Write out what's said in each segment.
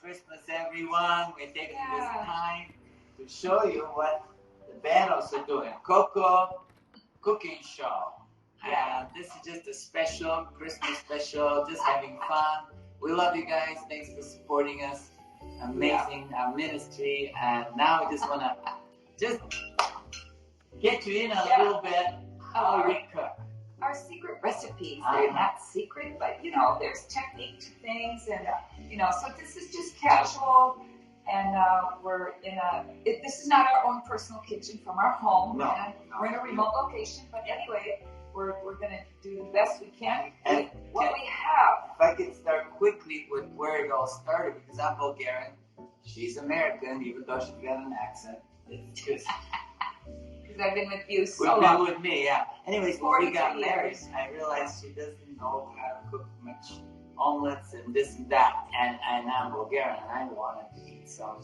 Christmas, everyone. We're taking this time to show you what the Betos are doing. Coco cooking show. And this is just a special Christmas special, just having fun. We love you guys. Thanks for supporting us. Amazing our ministry. And now we just want to just get you in a little bit how we cook. Our secret recipes. They're not secret, but you know, there's technique to things, and you know, so this is just casual, and we're in this is not our own personal kitchen from our home. We're in a remote location, but anyway, we're gonna do the best we can with what we have. If I could start quickly with where it all started, because I'm Bulgarian, she's American, even though she's got an accent. It's just I've been with you so long. You've been with me, yeah. Anyways, when we got married, I realized she doesn't know how to cook much omelets and this and that. And I'm Bulgarian, and I wanted to eat some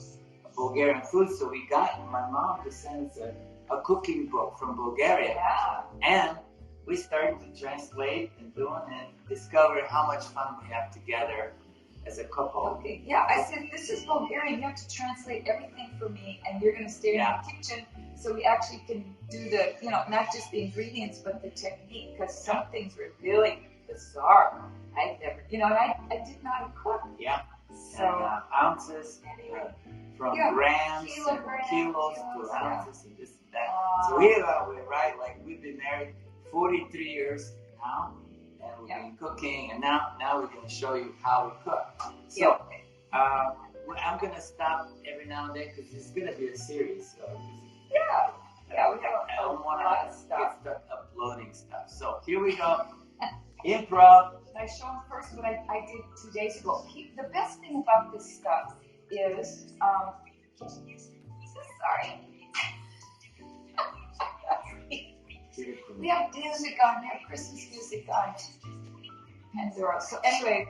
Bulgarian food. So we got my mom to send us a cooking book from Bulgaria. Yeah. And we started to translate and do it and discover how much fun we have together as a couple. Okay, yeah. I said, this is Bulgarian. You have to translate everything for me, and you're going to stay in the kitchen. So we actually can do the, you know, not just the ingredients, but the technique, because some things were really bizarre. I've never, you know, and I did not cook. Yeah. So and, ounces from grams and kilos to ounces and this and that. So we're right, like we've been married 43 years now, and we've been cooking, and now we're going to show you how we cook. So I'm going to stop every now and then because it's going to be a series. We have I don't want lot of to stuff. get stuck uploading stuff. So here we go. Improv. Should I show them first what I did 2 days ago? The best thing about this stuff is, sorry. We have music on, we have Christmas music on Pandora. So anyway,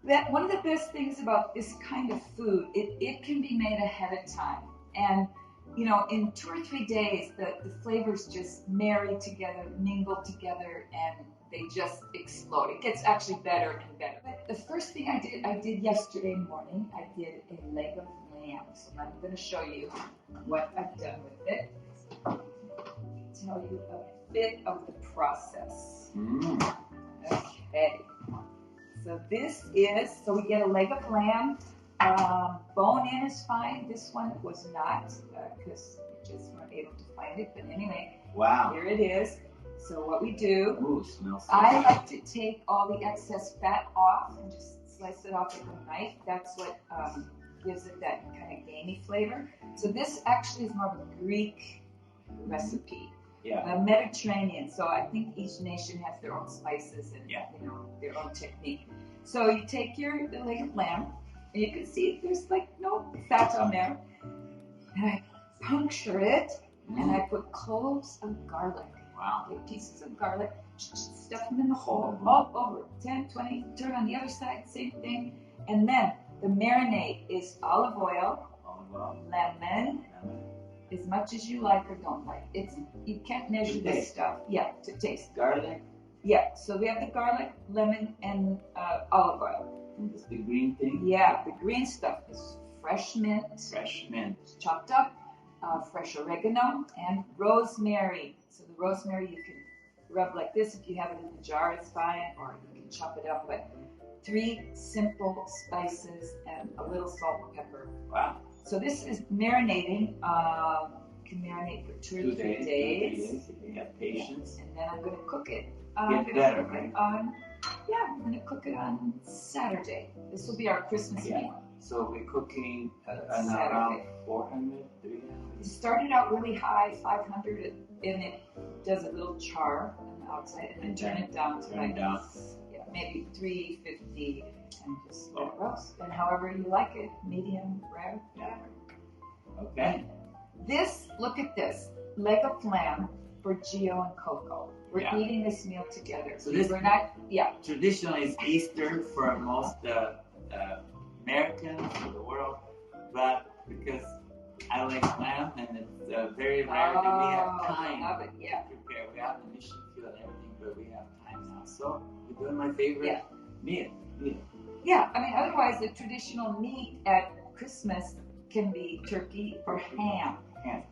one of the best things about this kind of food, it can be made ahead of time. And you know, in 2 or 3 days, the flavors just marry together, mingle together, and they just explode. It gets actually better and better. But the first thing I did yesterday morning, I did a leg of lamb. So I'm going to show you what I've done with it. Tell you a bit of the process. Okay. So this is, so we get a leg of lamb. Bone in is fine. This one was not because we just weren't able to find it. But anyway, here it is. So what we do, I like to take all the excess fat off and just slice it off with a knife. That's what gives it that kind of gamey flavor. So this actually is more of a Greek recipe, Mediterranean. So I think each nation has their own spices and you know, their own technique. So you take the leg of lamb. And you can see there's like no fat on there. And I puncture it, and I put cloves of garlic. Take pieces of garlic, stuff them in the hole, all over, 10, 20, turn on the other side, same thing. And then the marinade is olive oil, lemon, as much as you like or don't like. You can't measure this stuff. Yeah, to taste. Garlic? Yeah, so we have the garlic, lemon, and olive oil. It's the green thing? Yeah, the green stuff is fresh mint. Fresh mint. Chopped up, fresh oregano, and rosemary. So the rosemary you can rub like this. If you have it in a jar, it's fine, or you can chop it up. But 3 simple spices and a little salt and pepper. Wow. So this is marinating. Can marinate for 2 or 3 days. You have patience. And then I'm going to cook it. Get better, right? I'm going to cook it on Saturday. This will be our Christmas meal. So we're cooking around 400, 300? It started out really high, 500, and it does a little char on the outside, and then turn it down to maybe 350, and just let it roast. And however you like it, medium, rare, whatever. Okay. This, look at this, leg of lamb for Gio and Coco. We're eating this meal together. So this, we're not, traditionally it's Easter for most Americans of the world, but because I like lamb and it's very rare that we have time to prepare. We have the mission field and everything, but we have time now. So we're doing my favorite meal. Yeah, I mean, otherwise the traditional meat at Christmas can be turkey or ham,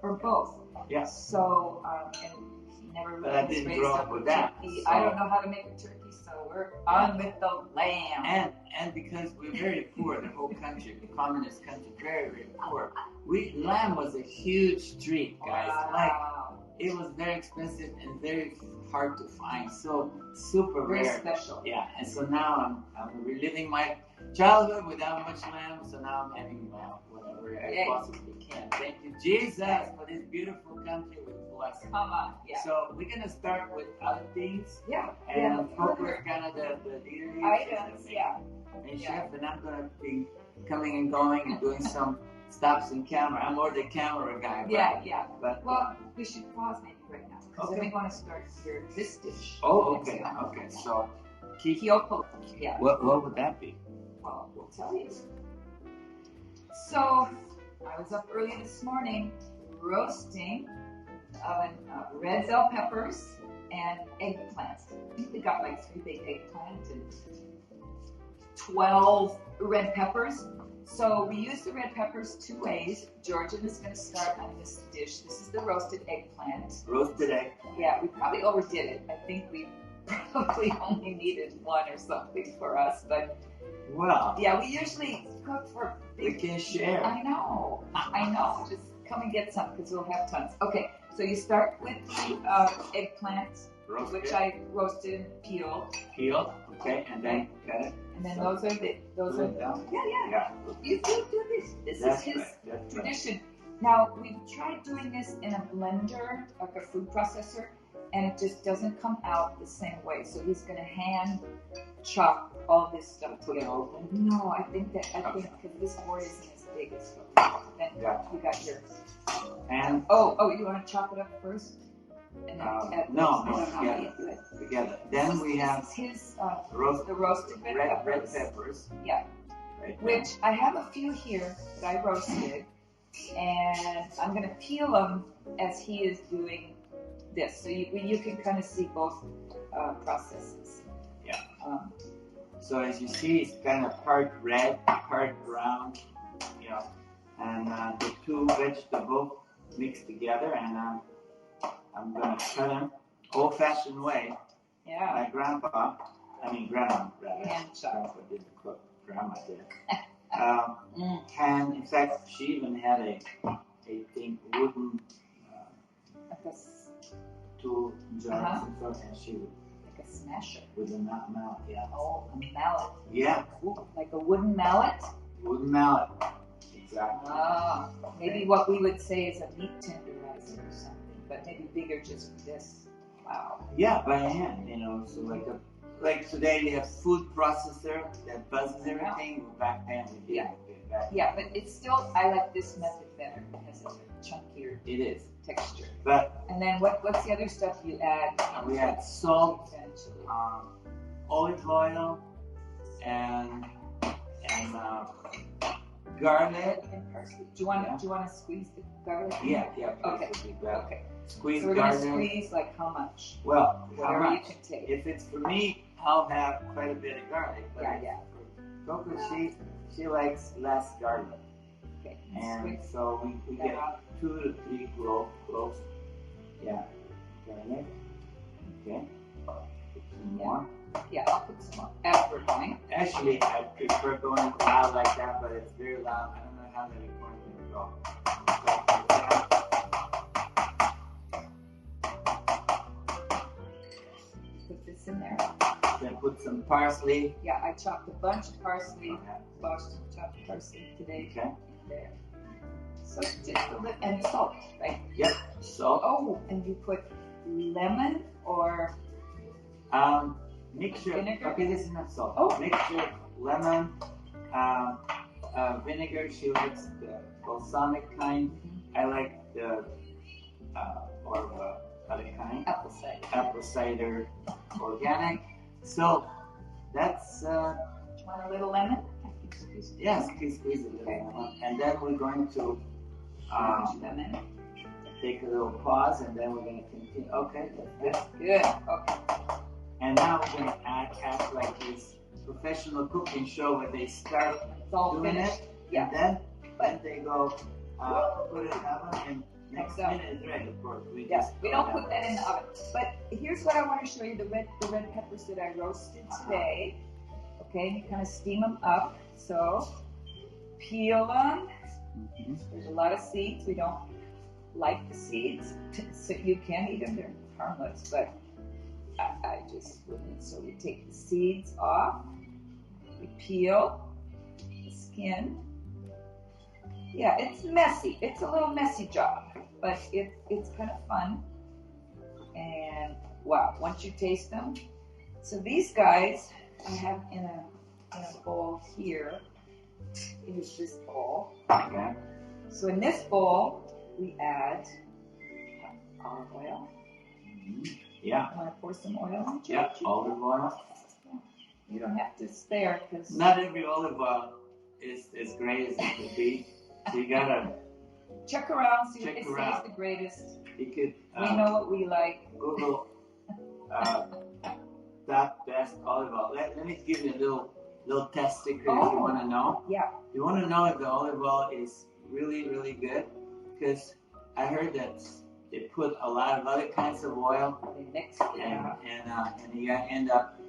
or both. Yeah. So, and he never But I really didn't raised grow up up with a that. turkey. So. I don't know how to make a turkey, so we're on with the lamb. And because we're very poor, the whole country, the communist country, very, very poor. Lamb was a huge treat, guys. Wow. Like, it was very expensive and very hard to find. So super Very rare. special. Yeah. And so now I'm reliving my childhood without much lamb. So now I'm having whatever I possibly can. Thank you, Jesus, for this beautiful country with blessing. Come on. Yeah. So we're gonna start with other things. Yeah. And Coco is kind of the leader. Items. Yeah. And chef, and I'm gonna be coming and going and doing some stops in camera. I'm more the camera guy. But well, we should pause maybe right now because then we want to start here this dish. Oh, okay. So, Kiopolo. Yeah. What would that be? Well, we'll tell you. So, I was up early this morning roasting red bell peppers and eggplants. I think we got like 3 big eggplants and 12 red peppers. So we use the red peppers 2 ways. Georgian is going to start on this dish. This is the roasted eggplant. Roasted egg. Yeah, we probably overdid it. I think we probably only needed 1 or something for us. But well, yeah, we usually cook for. We can share. I know. Just come and get some because we'll have tons. Okay, so you start with the eggplant, which I roasted and peeled. Okay, and then cut it. And then those are yeah. You do this. This is his tradition. Now we've tried doing this in a blender, like a food processor, and it just doesn't come out the same way. So he's going to hand chop all this stuff together. No, I think because this board isn't as big as then you got your. And you want to chop it up first? And no, together. Then we have his the roasted red peppers. Yeah. Right, which I have a few here that I roasted, and I'm going to peel them as he is doing this. So you can kind of see both processes. Yeah. So as you see, it's kind of part red, part brown, and the 2 vegetables mixed together, and I'm going to cut them old-fashioned way. Yeah. My grandma, rather. Hand chop. Grandpa didn't cook, grandma did. And in fact, she even had a wooden tool jar and she would like a smasher with a mallet. Yeah. Oh, a mallet. Yeah. Ooh, like a wooden mallet. Wooden mallet. Exactly. Maybe what we would say is a meat tenderizer or something, but maybe bigger just for this. Wow. Yeah, by hand, so like today they have food processor that buzzes everything. Back then we did. Yeah, but it's still, I like this method better because it's a chunkier texture. But and then what's the other stuff you add? We add salt, olive oil, and garlic and parsley. Do you want to squeeze the garlic? Yeah. Okay. Squeeze so we're garlic. Gonna squeeze like how much? Well, whatever how much? You can take. If it's for me, I'll have quite a bit of garlic. But for Coco, she likes less garlic. Okay. And so we get 2 to 3 cloves. Yeah. Garlic. Okay. Put some more. Yeah, I'll put some more after going. Actually, I prefer going loud like that, but it's very loud. I don't know how the recording will go. Put this in there. Then put some parsley. Yeah, I chopped a bunch of parsley. Boston chopped parsley today. Okay. In there. So just a little, and salt, right? Yep. Salt. Oh, and you put lemon or mixture. Vinegar? Okay, this is not salt. Oh. Mixture, lemon, vinegar. She likes the balsamic kind. I like the other kind. Apple cider organic. So that's. Do you want a little lemon? Yes, please squeeze a little lemon. And then we're going to lemon. Take a little pause, and then we're going to continue. Okay, that's good. Okay. And now we're going to act like this professional cooking show where they start It's all doing finished. it, Yeah. and then they go put it in the oven, and next minute it's ready. Of course, we don't put that in the oven. But here's what I want to show you: the red peppers that I roasted today. Okay, you kind of steam them up. So peel them. Mm-hmm. There's a lot of seeds. We don't like the seeds, so you can eat them. They're harmless, but I just wouldn't. So we take the seeds off. We peel the skin. Yeah, it's messy. It's a little messy job, but it's kind of fun. And wow, once you taste them. So these guys I have in a bowl here. Here's this bowl. Okay. So in this bowl we add olive oil. Mm-hmm. Yeah. I want to pour some oil in. Yeah, olive oil. You don't have to stare because not every olive oil is as great as it could be. So you gotta check around, see check what they around. say is the greatest. You could We know what we like. Google that best olive oil. Let me give you a little test secret if you want to know. Yeah. You want to know if the olive oil is really, really good, because I heard that they put a lot of other kinds of oil, They mix it. and you end up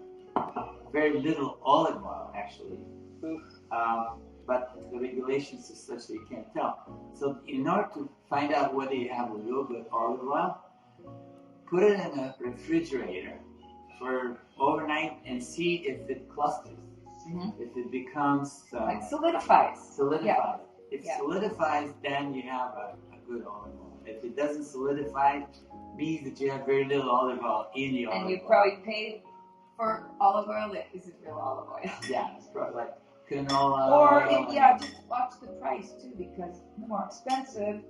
very little olive oil actually. But the regulations is such that you can't tell. So in order to find out whether you have a real good olive oil, put it in a refrigerator for overnight and see if it clusters. Mm-hmm. If it becomes like solidifies. Yeah. If Yeah. solidifies, then you have a good olive oil. If it doesn't solidify, means that you have very little olive oil in the olive oil. And you probably paid for olive oil that isn't real olive oil. Yeah, it's probably like canola Or just watch the price too, because the more expensive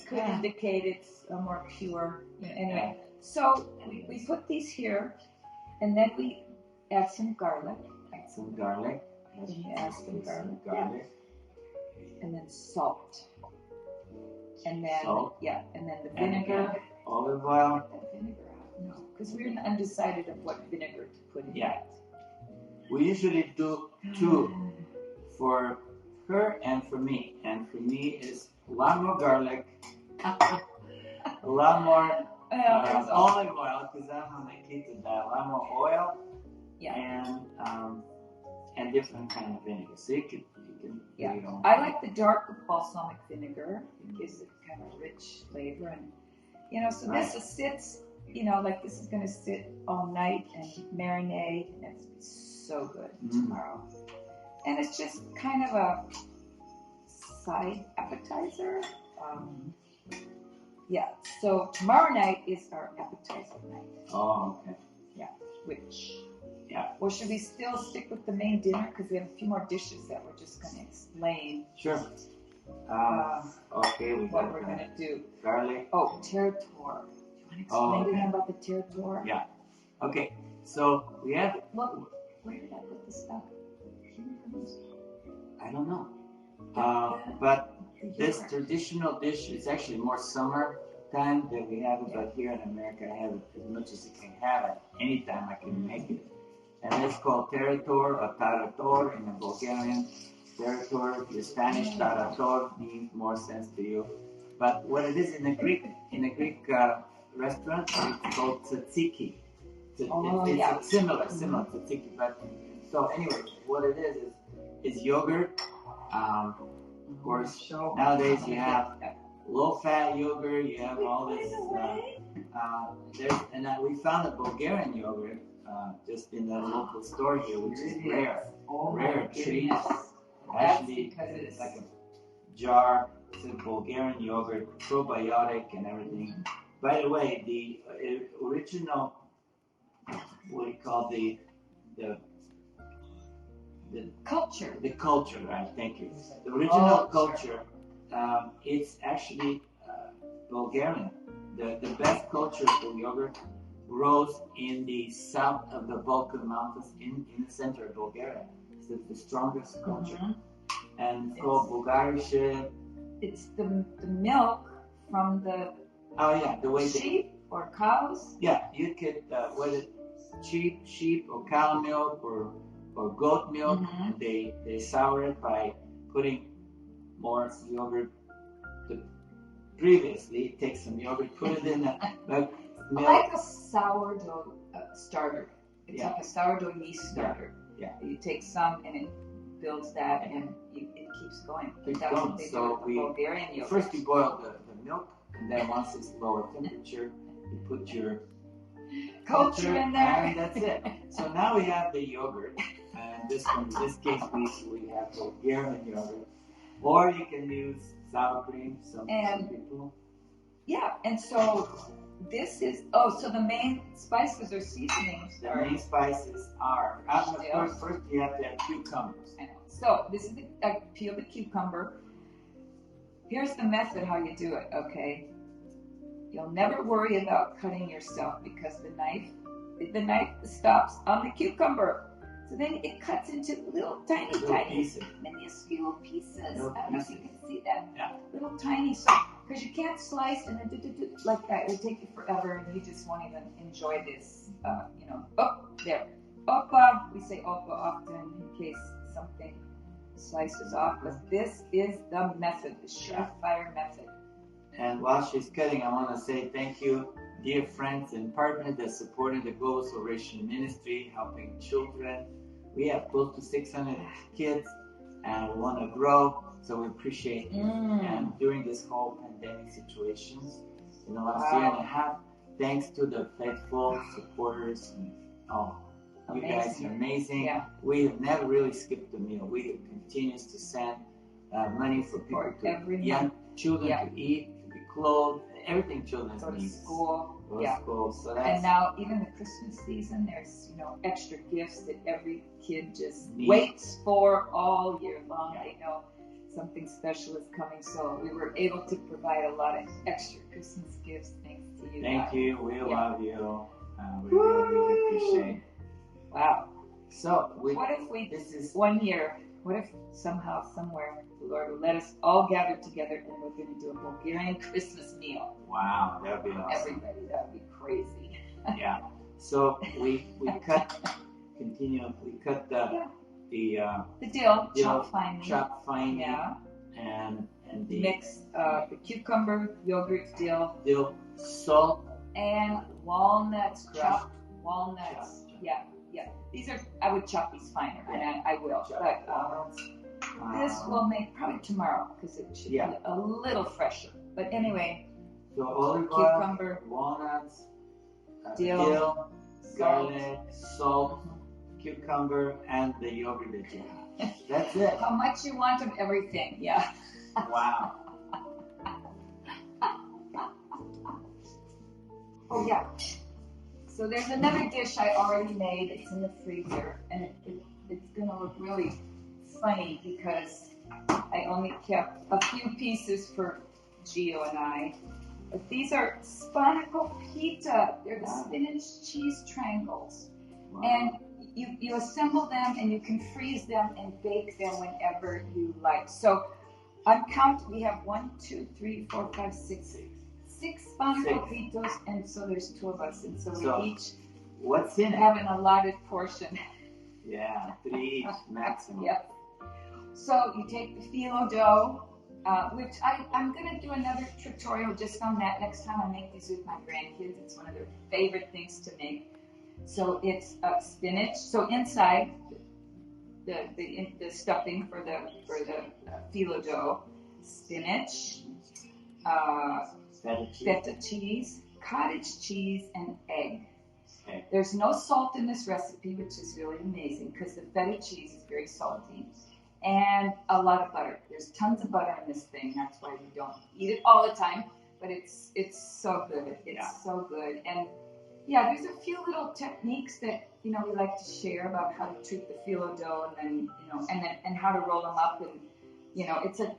could indicate it's a more pure. Anyway, so we put these here, and then we add some garlic. Some garlic. And you add some garlic. Garlic. And then salt. And then Salt. and then the vinegar. Olive oil. That vinegar, no, because we're undecided of what vinegar to put in. Yeah. We usually do 2 for her and for me. And for me is a lot more garlic, a lot more olive oil, because I'm on the keto diet. A lot more oil, and different kind of vinegar. So you can I like the dark balsamic vinegar. It gives it kind of rich flavor, and so this sits. Like this is going to sit all night and marinate, and it's so good tomorrow. And it's just kind of a side appetizer. So tomorrow night is our appetizer night. Oh, okay. Or should we still stick with the main dinner? Because we have a few more dishes that we're just going to explain. Sure. Okay, what we're going to do. Garlic. Oh, territor. Do you want to explain to them about the territor? Yeah. Okay. So we have. Look, where did I put the stuff? I don't know. But this traditional dish is actually more summer time that we have it, but here in America I have it as much as you can have it. Anytime I can make it. And it's called territor or tarator in the Bulgarian. Territor, the Spanish tarator means more sense to you. But what it is in a Greek restaurant, it's called tzatziki. It's similar to tzatziki. But so anyway, what it is yogurt. Of course, nowadays you have low-fat yogurt. You have all this. We found a Bulgarian yogurt just in the local store here, which is rare. Rare treat. Actually, it's like a jar. It's a Bulgarian yogurt, probiotic and everything. By the way, the original, what do you call the culture. The culture, right? Thank you. The original culture, it's actually Bulgarian. The best culture for yogurt grows in the south of the Balkan Mountains, in the center of Bulgaria. It's the strongest culture, and it's called Bulgarische. It's the milk from the the way sheep or cows. Yeah, you could whether sheep or cow milk or or goat milk, and they sour it by putting more yogurt. Previously, take some yogurt, put it in milk. Like a sourdough starter. It's like a sourdough yeast starter. Yeah. You take some and it builds that, and it keeps going. That's what they do with the Bulgarian yogurt. First you boil the milk, and then once it's lower temperature, you put your culture in there, and that's it. So now we have the yogurt, and in this case we have Bulgarian yogurt, or you can use sour cream. Some people. Yeah, and so this is so the main spices or seasonings. The main spices are first you have to have cucumbers. So this is peel the cucumber. Here's the method how you do it. Okay, you'll never worry about cutting yourself because the knife stops on the cucumber. So then it cuts into little tiny pieces. Minuscule pieces. I don't know if you can see that. Yeah. Little tiny, so because you can't slice and then like that. It would take you forever, and you just won't even enjoy this. There. Oppa. We say oppa often in case something slices off, but this is the method, the surefire method. And while she's cutting, I want to say thank you, dear friends and partners that supported the Global Celebration Ministry, helping children. We have close to 600 kids, and we want to grow, so we appreciate you. And during this whole pandemic situations, in the last year and a half, thanks to the faithful supporters, you guys are amazing. Yeah. We have never really skipped a meal. We have continues to send money for people young children to eat, to be clothed, everything children need. School. So and now even the Christmas season, there's extra gifts that every kid just waits for all year long. They know something special is coming, so we were able to provide a lot of extra Christmas gifts thanks to you. Thank you. We love you. We really appreciate it. Wow. So what if this is 1 year? What if somehow, somewhere, the Lord will let us all gather together and we're going to do a Bulgarian Christmas meal? Wow, that would be awesome. Everybody, that would be crazy. Yeah. So we cut the dill, chopped finely. Yeah. And the mix the cucumber, yogurt, dill, salt, and walnuts, chopped walnuts. Yeah. These are, I would chop these finer, and I will. But this will make probably tomorrow because it should be a little fresher. But anyway, so olive cucumber, walnuts, dill, garlic, salt, cucumber, and the yogurt that you have. That's it. How much you want of everything? Yeah. Wow. Oh yeah. So there's another dish I already made. It's in the freezer, and it's gonna look really funny because I only kept a few pieces for Gio and I. But these are Spanakopita. They're the spinach cheese triangles, and you assemble them and you can freeze them and bake them whenever you like. So on count, we have 1, 2, 3, 4, 5, 6 Spanakopitos, and so there's 2 of us, and so we each have an allotted portion. Yeah, 3 each maximum. Yep. So you take the phyllo dough, which I'm going to do another tutorial just on that next time I make these with my grandkids. It's one of their favorite things to make. So it's spinach. So inside the stuffing for the phyllo dough, spinach, feta cheese, cottage cheese, and egg. Okay. There's no salt in this recipe, which is really amazing because the feta cheese is very salty, and a lot of butter. There's tons of butter in this thing. That's why we don't eat it all the time, but it's so good. It's so good. And there's a few little techniques that we like to share about how to treat the phyllo dough, and then and how to roll them up, and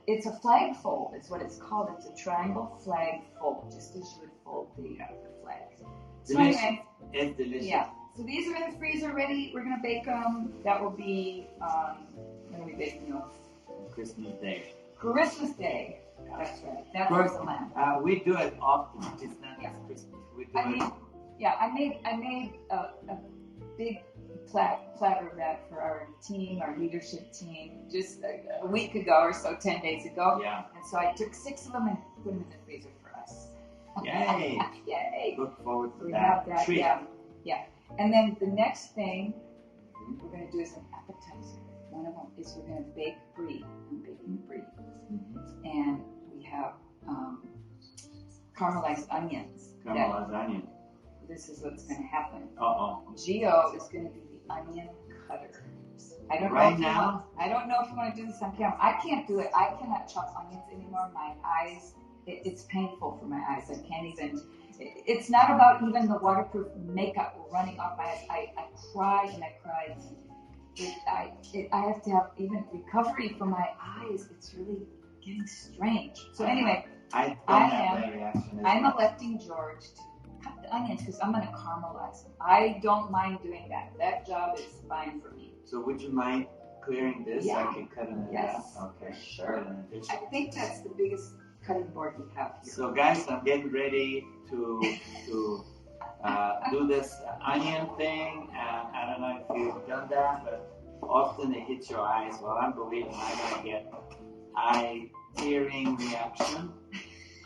it's a flag fold. Is what it's called. It's a triangle flag fold, just as you would fold the flag. So anyway, it's delicious. Yeah. So these are in the freezer ready. We're gonna bake them. That will be when are we baking those? Christmas Day. Christmas Day. That's right. That's the lamb. We do it often. It's not just Christmas. We do it. I made a big platter that for our team, our leadership team, just a week ago or so, 10 days ago. Yeah. And so I took 6 of them and put them in the freezer for us. Yay! Yay! Look forward to We that. have that, treat. yeah. And then the next thing we're going to do is an appetizer. One of them is we're going to bake brie. I'm baking brie. Mm-hmm. And we have caramelized onions. Caramelized onion. This is what's going to happen. Uh-oh. Gio is going to be the onion cutter. I don't Right know if now? I don't know if you want to do this on camera. I can't do it. I cannot chop onions anymore. My eyes, it's painful for my eyes. I can't even. It's not about even the waterproof makeup running off my eyes. I cried and I cried. I have to have even recovery for my eyes. It's really getting strange. So anyway, I'm electing George to cut the onions because I'm going to caramelize them. I don't mind doing that. That job is fine for me. So would you mind clearing this? Yeah. I can cut it in Yes. half. Okay. Sure. I think that's the biggest cutting board we have here. So guys, I'm getting ready to do this onion thing, and I don't know if you've done that, but often it hits your eyes. Well, I'm believing I'm going to get eye tearing reaction,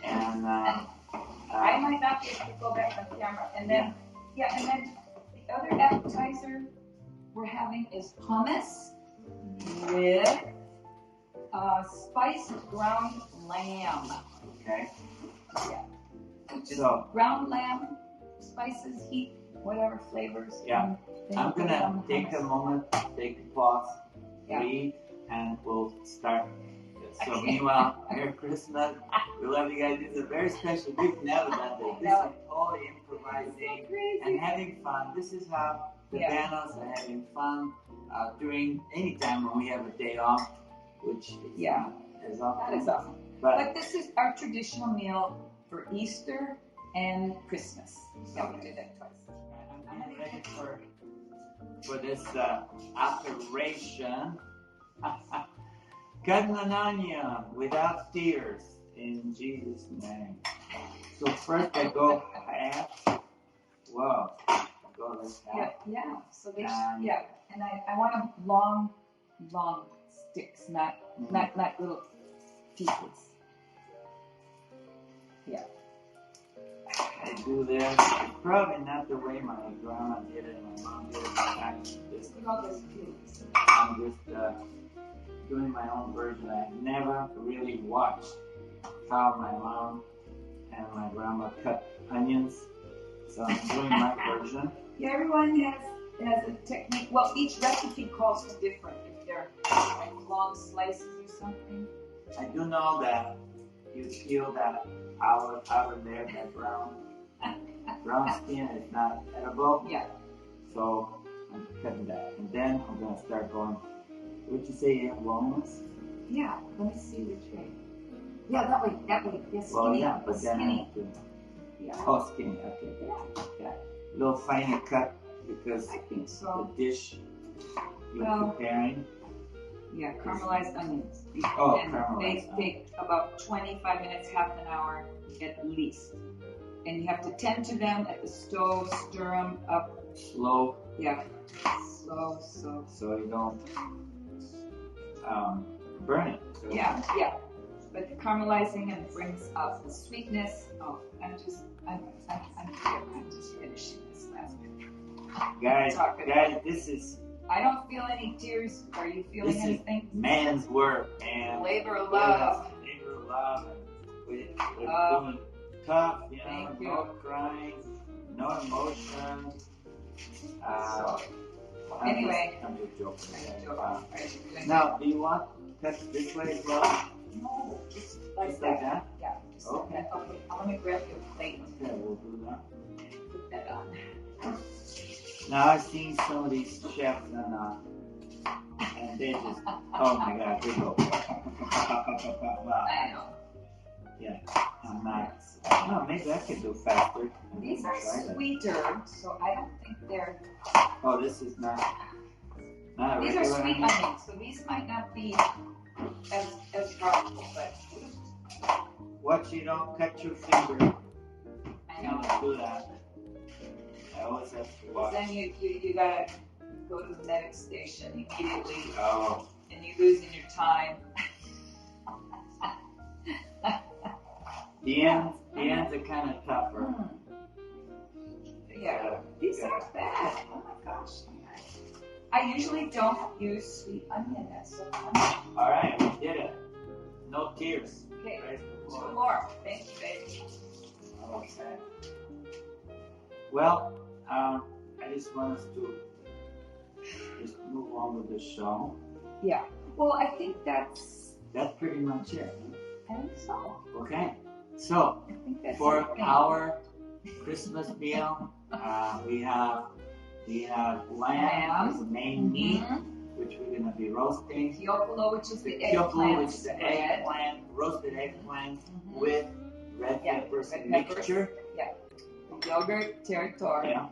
and I might not be able to go back on camera. And then, and then the other appetizer we're having is hummus with spiced ground lamb. Okay. Yeah. Just So ground lamb, spices, heat, whatever flavors. Yeah. I'm put it gonna on the take a hummus. moment, take a pause, Yeah. breathe, and we'll start. So Okay. meanwhile, Merry Christmas. We love you guys. This is a very special. We've never done this. This is totally improvising and having fun. This is how the Banos are having fun during any time when we have a day off, which is often. That is awesome. But this is our traditional meal for Easter and Christmas. So we do that twice. I'm getting ready for this operation. Cutting an onion without tears in Jesus' name. So first I go half. Whoa. Go this half. Yeah. So they and I want them long sticks, not little pieces. Yeah. I do this. It's probably not the way my grandma did it, my mom did it. I'm just doing my own version. I never really watched how my mom and my grandma cut onions, so I'm doing my version. Yeah, everyone has a technique. Well, each recipe calls for different. If they're like long slices or something. I do know that you peel that out of there, that brown skin is not edible. Yeah. So I'm cutting that, and then I'm gonna start going. Would you say you have longness? Yeah. Let me see which way. Yeah, that way. Yes, Well, skinny. yeah, but then I skinny. have to. Yeah. Oh, skinny. Okay. Yeah. A little finer cut because I think so. the dish you're preparing. Yeah, caramelized onions. Oh, and caramelized. They take about 25 minutes, half an hour at least. And you have to tend to them at the stove, stir them up. Slow. Yeah, slow. So you don't burn it. So Yeah. But caramelizing and brings out the sweetness. Oh, I'm just finishing this last bit. Guys, this is. I don't feel any tears. Are you feeling This anything? is man's work, man. Labor of love. Labor of love. We're doing tough, Thank you. no crying, no emotion. Anyway. I'm just joking. Joking. Now, do you want to cut this way as well? No, just Just like that? Yeah, just Okay. like that. Okay, I'm gonna grab your plate Okay, we'll do that. and put that on. Now, I've seen some of these chefs and they just, oh my God, they go. Wow. I know. Yeah, I'm not. No, maybe I could do faster. These are sweeter, so I don't think they're. Oh, this is not a These are regular sweet onion? onions, so these might not be as powerful, but Watch you don't cut your finger. I You know. don't do that. I always have to watch. Then you gotta go to the medic station immediately, Oh. and you're losing your time. The ends are kind of tougher. Yeah, these aren't bad. Oh my gosh. I usually don't use sweet onion. That's so funny. All right, we did it. No tears. Okay, Praise the two Lord. more. Thank you, baby. Okay. Well, I just want us to just move on with the show. Yeah. Well, I think that's pretty much it. I think so. Okay. So I think that's for everything. our Christmas meal, we have lamb as the main meat, which we're going to be roasting. Kyopolo, which is the Kyopolo, eggplant which is the spread. eggplant, roasted eggplant with red peppers red mixture. Yeah. Yogurt territory. Yeah.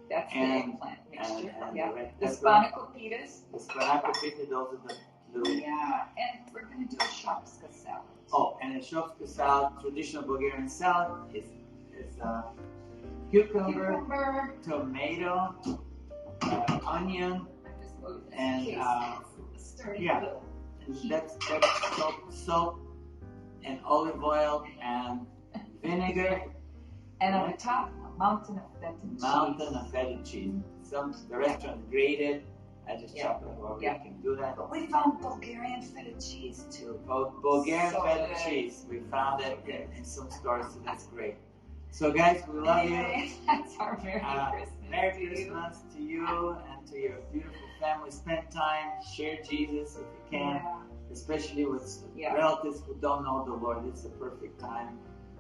That's And- the eggplant mixture. and yeah. the red The pepper. Spanakopitas. The Spanakopita, those are the little. Yeah. And we're going to do a shopska salad. Oh, and the shopska salad, traditional Bulgarian salad, is cucumber, tomato, onion, and yeah, and that's soap, and olive oil and vinegar, And on the top, a mountain of feta cheese. mountain of feta cheese. The restaurant graded. I just chopped it over. Yeah. You can do that. But we found Bulgarian feta cheese too. Bulgarian So feta good. cheese. We found it in some stores, so that's great. So guys, we love you. Anyway, that's our Merry Christmas. Merry to you. Christmas to you and to your beautiful family. Spend time, share Jesus if you can, Yeah. especially with Yeah. relatives who don't know the Lord. It's the perfect time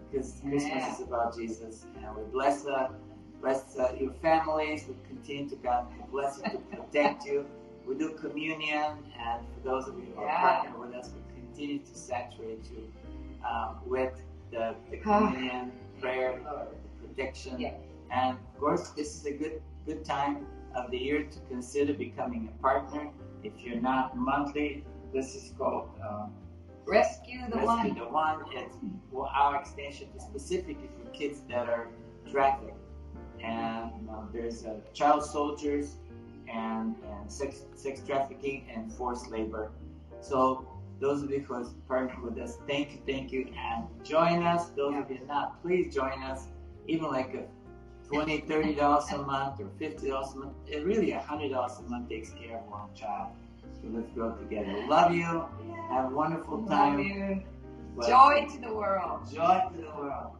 because Christmas is about Jesus. And we bless your families. We continue to God bless you, to protect you. We do communion, and for those of you who are partner with us, we continue to saturate you with the communion, prayer, protection. Yeah. And of course, this is a good time of the year to consider becoming a partner. If you're not monthly, this is called Rescue the Rescue One. the One. It's our extension is specifically for kids that are trafficked. And there's child soldiers and sex trafficking and forced labor. So those of you who have partnered with us, thank you, and join us. Those of you not, please join us. Even like a $20, $30 a month or $50 a month. It really $100 a month takes care of one child. So let's go together. Love you. Have a wonderful time. Love you. But Joy to the world. joy to the world.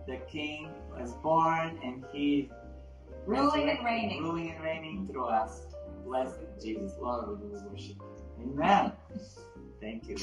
The King was born, and He Ruling and reigning. ruling and reigning through us. Bless Jesus, Lord, we worship. Amen. Thank you.